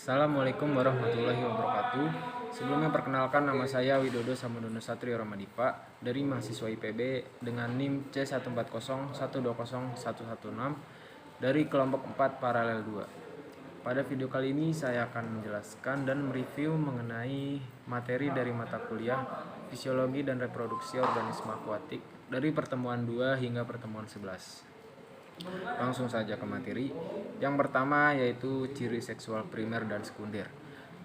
Assalamualaikum warahmatullahi wabarakatuh. Sebelumnya perkenalkan, nama saya Widodo Samodono Satrio Ramadipa dari mahasiswa IPB dengan NIM C140120116 dari kelompok 4 paralel 2. Pada video kali ini saya akan menjelaskan dan mereview mengenai materi dari mata kuliah Fisiologi dan Reproduksi Organisme Akuatik dari pertemuan 2 hingga pertemuan 11. Langsung saja ke materi. Yang pertama yaitu ciri seksual primer dan sekunder.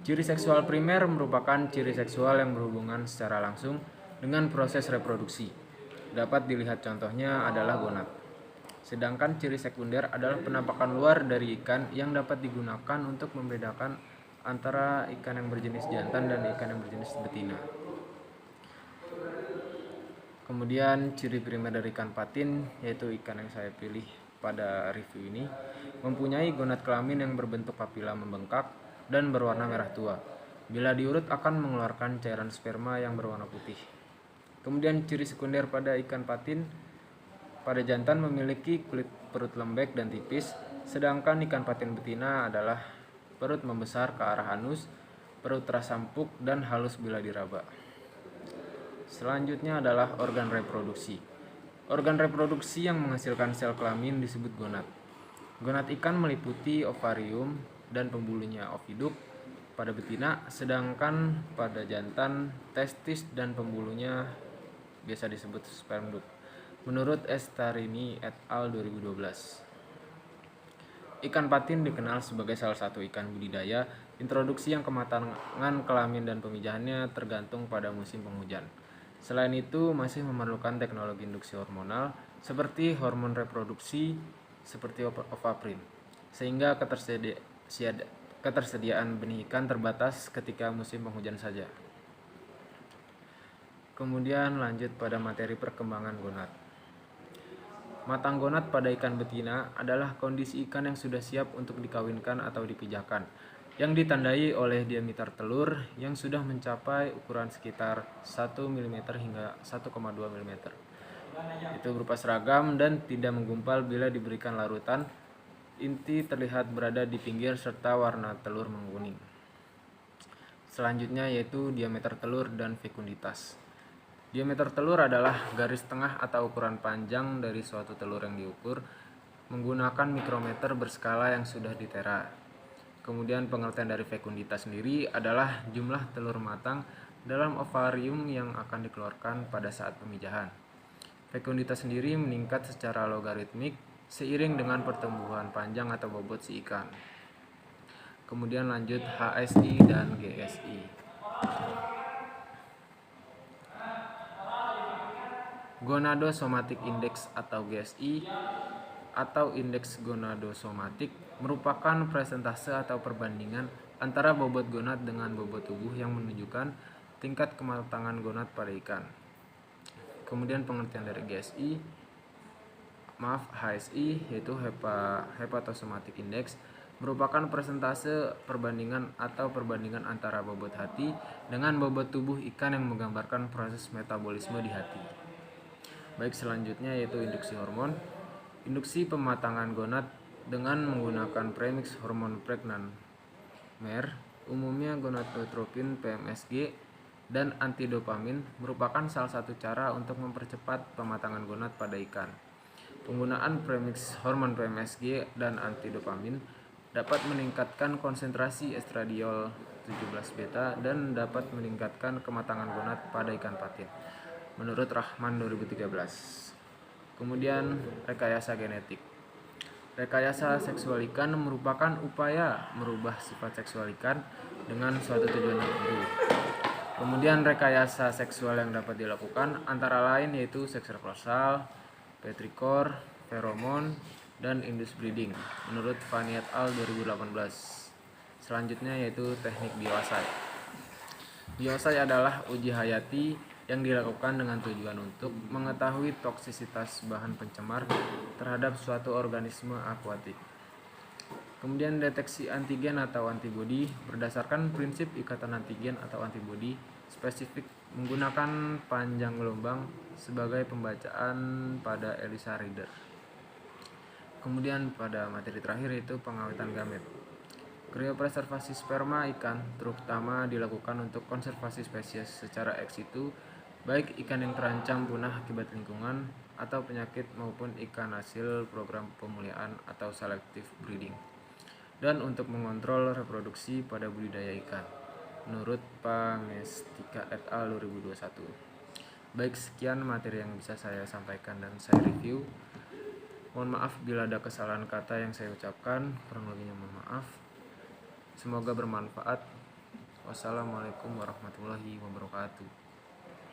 Ciri seksual primer merupakan ciri seksual yang berhubungan secara langsung dengan proses reproduksi. Dapat dilihat contohnya adalah gonad. Sedangkan ciri sekunder adalah penampakan luar dari ikan yang dapat digunakan untuk membedakan antara ikan yang berjenis jantan dan ikan yang berjenis betina. Kemudian ciri primer dari ikan patin, yaitu ikan yang saya pilih pada review ini, mempunyai gonad kelamin yang berbentuk papila membengkak dan berwarna merah tua. Bila diurut akan mengeluarkan cairan sperma yang berwarna putih. Kemudian ciri sekunder pada ikan patin, pada jantan memiliki kulit perut lembek dan tipis, sedangkan ikan patin betina adalah perut membesar ke arah anus, perut terasa empuk dan halus bila diraba. Selanjutnya adalah organ reproduksi. Organ reproduksi yang menghasilkan sel kelamin disebut gonad. Gonad ikan meliputi ovarium dan pembuluhnya oviduk pada betina, sedangkan pada jantan testis dan pembuluhnya biasa disebut sperm duct. Menurut Estarini et al. 2012. Ikan patin dikenal sebagai salah satu ikan budidaya introduksi yang kematangan kelamin dan pemijahannya tergantung pada musim penghujan. Selain itu, masih memerlukan teknologi induksi hormonal seperti hormon reproduksi seperti ovaprin, sehingga ketersediaan benih ikan terbatas ketika musim penghujan saja. Kemudian lanjut pada materi perkembangan gonad. Matang gonad pada ikan betina adalah kondisi ikan yang sudah siap untuk dikawinkan atau dipijakan, yang ditandai oleh diameter telur yang sudah mencapai ukuran sekitar 1 mm hingga 1,2 mm. Itu berupa seragam dan tidak menggumpal bila diberikan larutan. Inti terlihat berada di pinggir serta warna telur menguning. Selanjutnya yaitu diameter telur dan fekunditas. Diameter telur adalah garis tengah atau ukuran panjang dari suatu telur yang diukur menggunakan mikrometer berskala yang sudah ditera. Kemudian pengertian dari fekunditas sendiri adalah jumlah telur matang dalam ovarium yang akan dikeluarkan pada saat pemijahan. Fekunditas sendiri meningkat secara logaritmik seiring dengan pertumbuhan panjang atau bobot si ikan. Kemudian lanjut HSI dan GSI. Gonadosomatic Index atau GSI atau indeks gonadosomatik merupakan presentase atau perbandingan antara bobot gonad dengan bobot tubuh yang menunjukkan tingkat kematangan gonad pada ikan. Kemudian pengertian dari HSI yaitu Hepatosomatic Index merupakan presentase perbandingan atau perbandingan antara bobot hati dengan bobot tubuh ikan yang menggambarkan proses metabolisme di hati. Baik, selanjutnya yaitu induksi hormon. Induksi pematangan gonad dengan menggunakan premix hormon pregnan MER, umumnya gonadotropin PMSG dan antidopamin merupakan salah satu cara untuk mempercepat pematangan gonad pada ikan. Penggunaan premix hormon PMSG dan antidopamin dapat meningkatkan konsentrasi estradiol 17 beta dan dapat meningkatkan kematangan gonad pada ikan patin. Menurut Rahman 2013. Kemudian rekayasa genetik. Rekayasa seksual ikan merupakan upaya merubah sifat seksual ikan dengan suatu tujuan tertentu. Kemudian rekayasa seksual yang dapat dilakukan antara lain yaitu seks reversal, petrikor, feromon, dan induced breeding menurut Fanny et al. 2018. Selanjutnya yaitu teknik biosay. Biosay adalah uji hayati yang dilakukan dengan tujuan untuk mengetahui toksisitas bahan pencemar terhadap suatu organisme akuatik. Kemudian deteksi antigen atau antibodi berdasarkan prinsip ikatan antigen atau antibodi spesifik menggunakan panjang gelombang sebagai pembacaan pada ELISA reader. Kemudian pada materi terakhir yaitu pengawetan gamet. Kriopreservasi sperma ikan terutama dilakukan untuk konservasi spesies secara ex situ, baik ikan yang terancam punah akibat lingkungan atau penyakit maupun ikan hasil program pemulihan atau selective breeding, dan untuk mengontrol reproduksi pada budidaya ikan menurut Pangestika et al. 2021. Baik, sekian materi yang bisa saya sampaikan dan saya review. Mohon maaf bila ada kesalahan kata yang saya ucapkan, kurang lebihnya mohon maaf. Semoga bermanfaat. Wassalamualaikum warahmatullahi wabarakatuh.